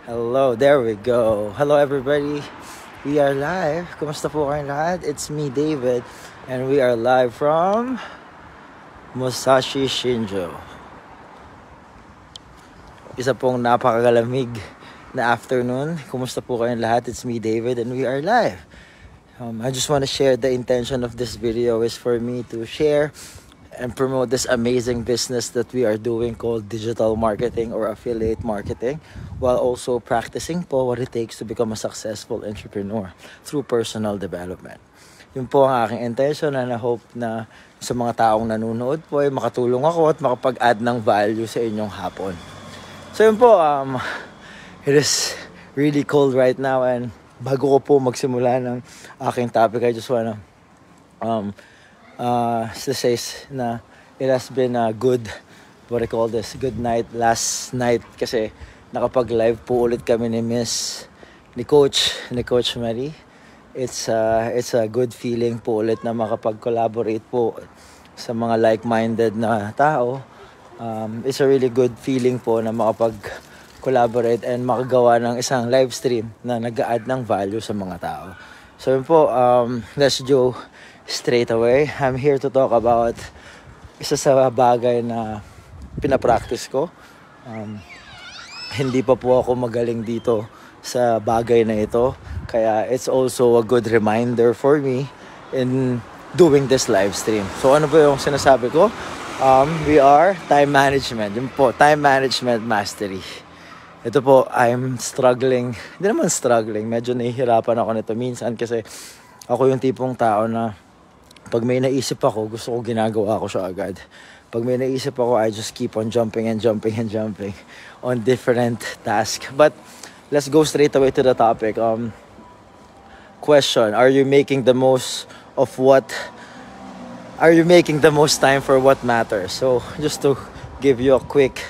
Hello, there we go. Hello everybody. We are live. Kumusta po kayong lahat? It's me, David, and we are live from Musashi Shinjo. Isa pong napakagalamig na afternoon. Kumusta po kayong lahat? It's me, David, and we are live. I just want to share the intention of this video is for me to share and promote this amazing business that we are doing called digital marketing or affiliate marketing, while also practicing po what it takes to become a successful entrepreneur through personal development. Yun po ang aking intention, and I hope na sa mga taong nanonood po ay makatulong ako at makapag-add ng value sa inyong hapon. So yun po, it is really cold right now, and bago ko po magsimula ng aking topic, I just wanna to say na it has been a good, what I call this, good night last night, kasi nakapag-live po ulit kami ni Coach Marie. It's a good feeling po ulit na makapag-collaborate po sa mga like-minded na tao. It's a really good feeling po na makapag-collaborate and makagawa ng isang live stream na nag-a-add ng value sa mga tao. So yun po, let's go straight away. I'm here to talk about isa sa bagay na pinapractice ko. Hindi pa po ako magaling dito sa bagay na ito, kaya it's also a good reminder for me in doing this live stream. So ano po yung sinasabi ko? We are time management. Yun po, time management mastery. Ito po, I'm struggling. Hindi naman struggling, medyo nahihirapan ako nito minsan kasi ako yung tipong tao na pag may naisip ako, gusto ko ginagawa ko siya agad. Pag may naisip ako, I just keep on jumping on different tasks. But let's go straight away to the topic. Question, are you making the most time for what matters? So, just to give you a quick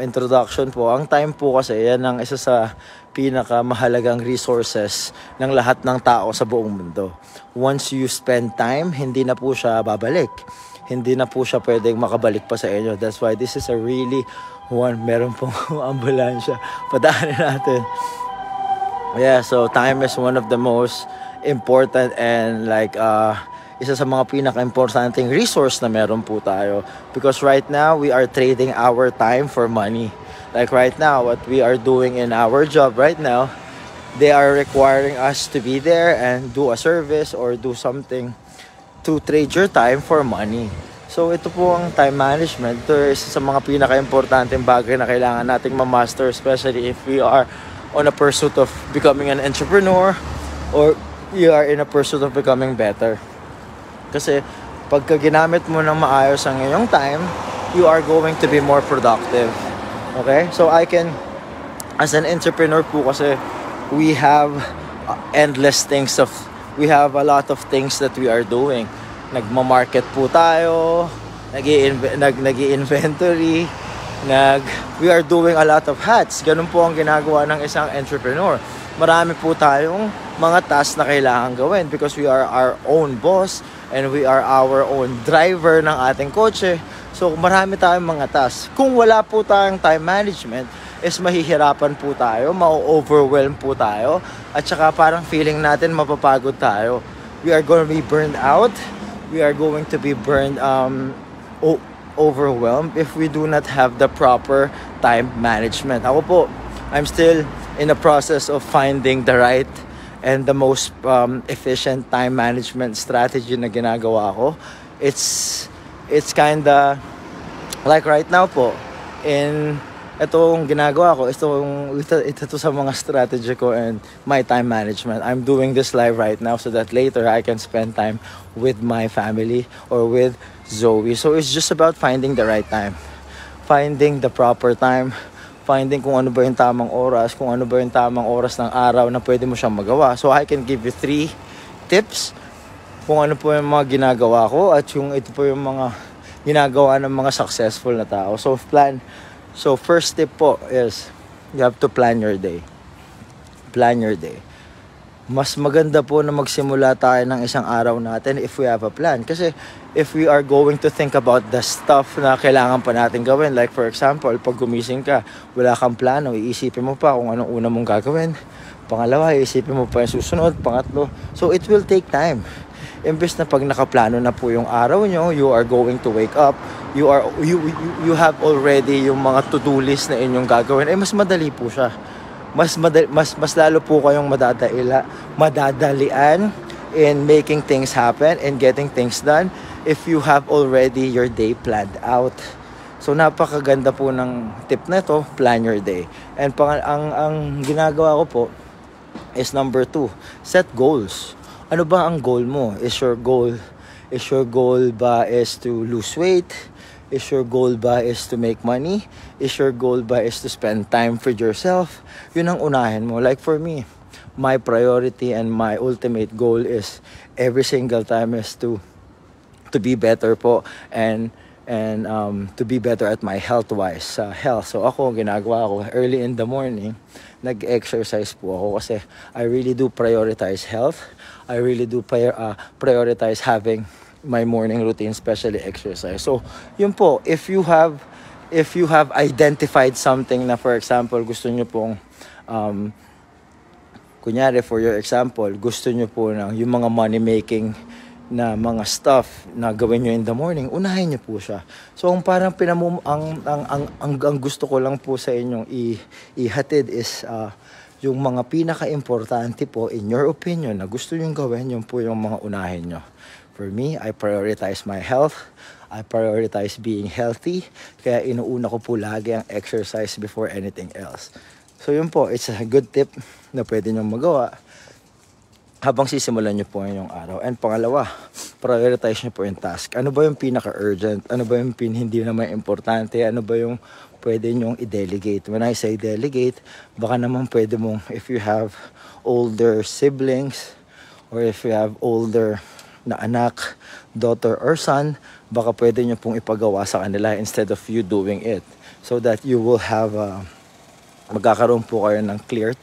introduction po. Ang time po kasi, yan ang isa sa pinakamahalagang resources ng lahat ng tao sa buong mundo. Once you spend time, hindi na po siya babalik. Hindi na po siya pwedeng makabalik pa sa inyo. That's why this is a really meron pong ambulansya. Padaanin natin. Yeah, so time is one of the most important and isa sa mga pinaka-importanting resource na meron po tayo. Because right now, we are trading our time for money. Like right now, what we are doing in our job right now, they are requiring us to be there and do a service or do something to trade your time for money. So ito po ang time management. Ito is sa mga pinaka-importanting bagay na kailangan nating ma-master, especially if we are on a pursuit of becoming an entrepreneur or you are in a pursuit of becoming better. Kasi pagka ginamit mo ng maayos ang iyong time, you are going to be more productive. Okay? So I can, as an entrepreneur po kasi, we have we have a lot of things that we are doing. Nagma-market po tayo, nag-i-inventory, we are doing a lot of hats. Ganun po ang ginagawa ng isang entrepreneur. Marami po tayong mga tasks na kailangan gawin because we are our own boss and we are our own driver ng ating kotse. So marami tayong mga tasks. Kung wala po tayong time management, is mahihirapan po tayo, ma-overwhelm po tayo, at saka parang feeling natin mapapagod tayo. We are going to be burned out. We are going to be overwhelmed if we do not have the proper time management. Ako po, I'm still in the process of finding the right and the most efficient time management strategy na ginagawa ko. It's kinda like right now po, itong ginagawa ko, ito sa mga strategy ko and my time management. I'm doing this live right now so that later I can spend time with my family or with Zoe. So it's just about finding the right time, finding the proper time, finding kung ano ba yung tamang oras, kung ano ba yung tamang oras ng araw na pwede mo siyang magawa. So I can give you 3 tips kung ano po yung mga ginagawa ko at ito po yung mga ginagawa ng mga successful na tao. So first tip po is you have to plan your day. Plan your day. mas maganda po na magsimula tayo ng isang araw natin if we have a plan. Kasi if we are going to think about the stuff na kailangan pa natin gawin, like for example, pag gumising ka, wala kang plano, iisipin mo pa kung anong una mong gagawin. Pangalawa, iisipin mo pa yung susunod. Pangatlo, so it will take time. Imbes na pag nakaplano na po yung araw nyo, you are going to wake up, you have already yung mga to-do list na inyong gagawin, mas madali po siya. Mas lalo po kayong madadalian in making things happen and getting things done if you have already your day planned out. So napakaganda po ng tip na ito, plan your day. And ang ginagawa ko po is number 2, set goals. Ano ba ang goal mo? Is your goal ba is to lose weight? Is your goal ba is to make money? Is your goal ba is to spend time for yourself? Yun ang unahin mo. Like for me, my priority and my ultimate goal is every single time is to be better po and to be better at my health-wise health. So ako, ginagawa ko early in the morning, nag-exercise po ako kasi I really do prioritize health. I really do prioritize having my morning routine, especially exercise. So, yun po, if you have identified something na, for example, gusto nyo pong kunyari, for your example, gusto nyo po ng yung mga money making na mga stuff na gawin nyo in the morning, unahin nyo po siya. So, ang parang ang gusto ko lang po sa inyong ihatid is yung mga pinaka-importante po in your opinion na gusto nyo gawin, yun po yung mga unahin nyo. For me, I prioritize my health. I prioritize being healthy. Kaya inuuna ko po lagi ang exercise before anything else. So yun po, it's a good tip na pwede nyo magawa habang sisimulan nyo po yung araw. And pangalawa, prioritize nyo po yung task. Ano ba yung pinaka-urgent? Ano ba yung hindi naman importante? Ano ba yung pwede nyong i-delegate? When I say delegate, baka naman pwede mong, if you have older siblings or if you have older na anak, daughter or son, baka pwede nyo pong ipagawa sa kanila instead of you doing it. So that you will have, magkakaroon po kayo ng clear,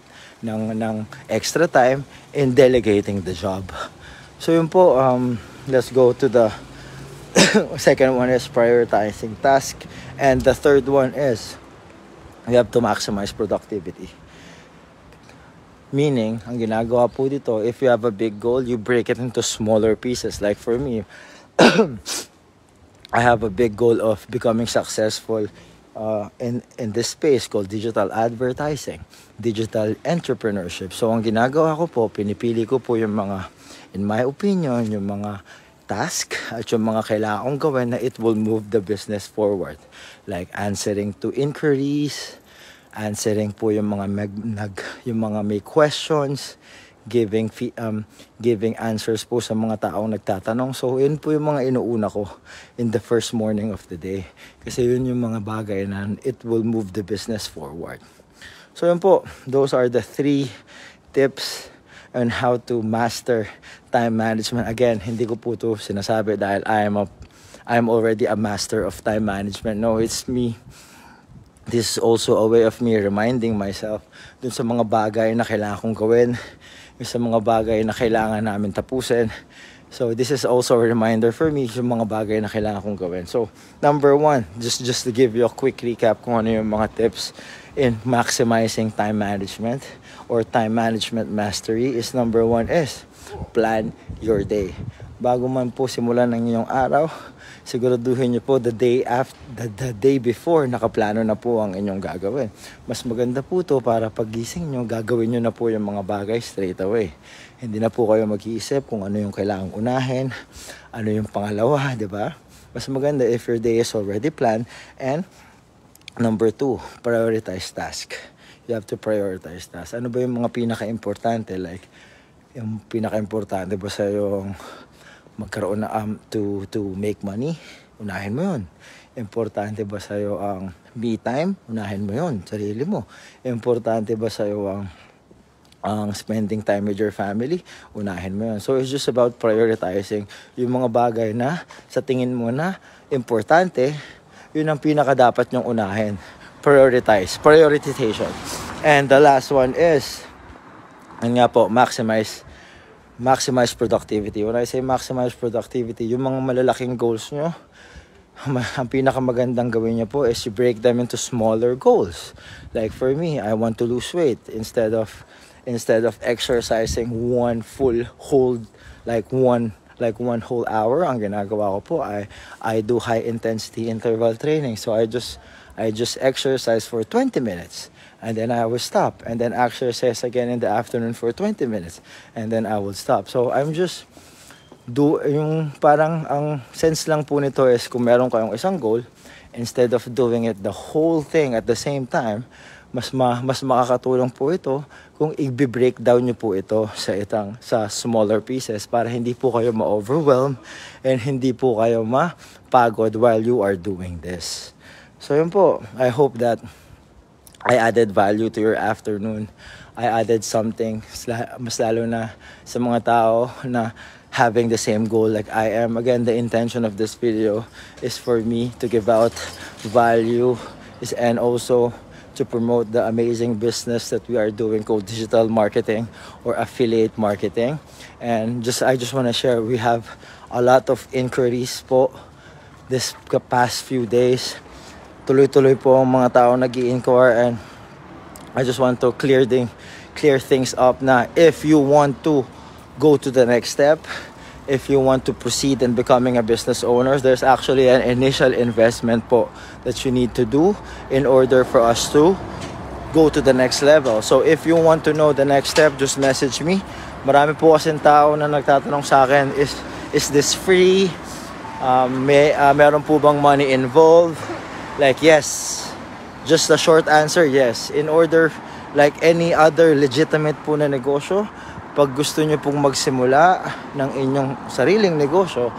ng extra time in delegating the job. So yun po, let's go to the second one is prioritizing task. And the third one is, you have to maximize productivity. Meaning, ang ginagawa po dito, if you have a big goal, you break it into smaller pieces. Like for me, I have a big goal of becoming successful in this space called digital advertising, digital entrepreneurship. So, ang ginagawa ko po, pinipili ko po yung mga, in my opinion, yung mga task at yung mga kailangan kong gawin na it will move the business forward. Like answering to inquiries, answering po yung mga may questions, giving answers po sa mga taong nagtatanong. So yun po yung mga inuuna ko in the first morning of the day, kasi yun yung mga bagay na it will move the business forward. So yun po, those are the 3 tips on how to master time management. Again, hindi ko po ito sinasabi dahil I'm already a master of time management. No, it's me. This is also a way of me reminding myself dun sa mga bagay na kailangan kong gawin, sa mga bagay na kailangan namin tapusin. So this is also a reminder for me yung mga bagay na kailangan kong gawin. So number 1, just to give you a quick recap kung ano yung mga tips in maximizing time management or time management mastery is number 1 is plan your day. Bago man po simulan ng inyong araw, siguraduhin nyo po the day before, nakaplano na po ang inyong gagawin. Mas maganda po to para pagising nyo, gagawin nyo na po yung mga bagay straight away. Hindi na po kayo mag-iisip kung ano yung kailangang unahin, ano yung pangalawa, di ba? Mas maganda if your day is already planned. And number 2, prioritize task. You have to prioritize task. Ano ba yung mga pinaka-importante? Like, yung pinaka-importante ba sa yung magkaroon na to make money, unahin mo yun. Importante ba sa'yo ang me time? Unahin mo yun, sarili mo. Importante ba sa'yo ang spending time with your family? Unahin mo yun. So it's just about prioritizing yung mga bagay na sa tingin mo na importante, yun ang pinaka-dapat nyong unahin. Prioritization. And the last one is And nga po, maximize productivity. When I say maximize productivity, yung mga malalaking goals nyo, ang pinakamagandang gawin nyo po is you break them into smaller goals. Like for me, I want to lose weight instead of exercising one whole hour. Ang ginagawa ko po, I do high intensity interval training. So I just exercise for 20 minutes. And then I will stop, and then exercise again in the afternoon for 20 minutes, and then I will stop. So I'm just yung parang ang sense lang po nito is kung meron kayong isang goal, instead of doing it the whole thing at the same time, mas makakatulong po ito kung i-breakdown nyo po ito sa smaller pieces para hindi po kayo ma-overwhelm and hindi po kayo mapagod while you are doing this. So yun po, I hope that I added value to your afternoon. I added something, mas lalo na sa mga tao na having the same goal like I am. Again, the intention of this video is for me to give out value and also to promote the amazing business that we are doing called digital marketing or affiliate marketing. And I just want to share, we have a lot of inquiries po this past few days. Tuloy-tuloy po ang mga tao nag-i-inquire, and I just want to clear things up na if you want to go to the next step, if you want to proceed in becoming a business owner, there's actually an initial investment po that you need to do in order for us to go to the next level. So if you want to know the next step, just message me. Marami po kasing tao na nagtatanong sa akin, is this free? Meron po bang money involved? Like, yes. Just a short answer, yes. In order, like any other legitimate po na negosyo, pag gusto nyo pong magsimula ng inyong sariling negosyo,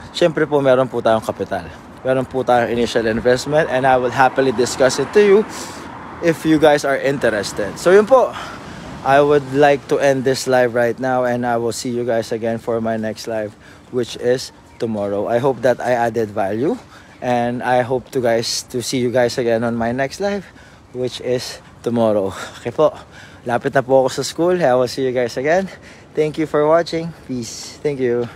syempre po meron po tayong kapital. Meron po tayong initial investment, and I will happily discuss it to you if you guys are interested. So yun po, I would like to end this live right now, and I will see you guys again for my next live, which is tomorrow. I hope that I added value, and I hope to see you guys again on my next live, which is tomorrow. Okay po, lapit na po ako sa school. I will see you guys again. Thank you for watching. Peace. Thank you.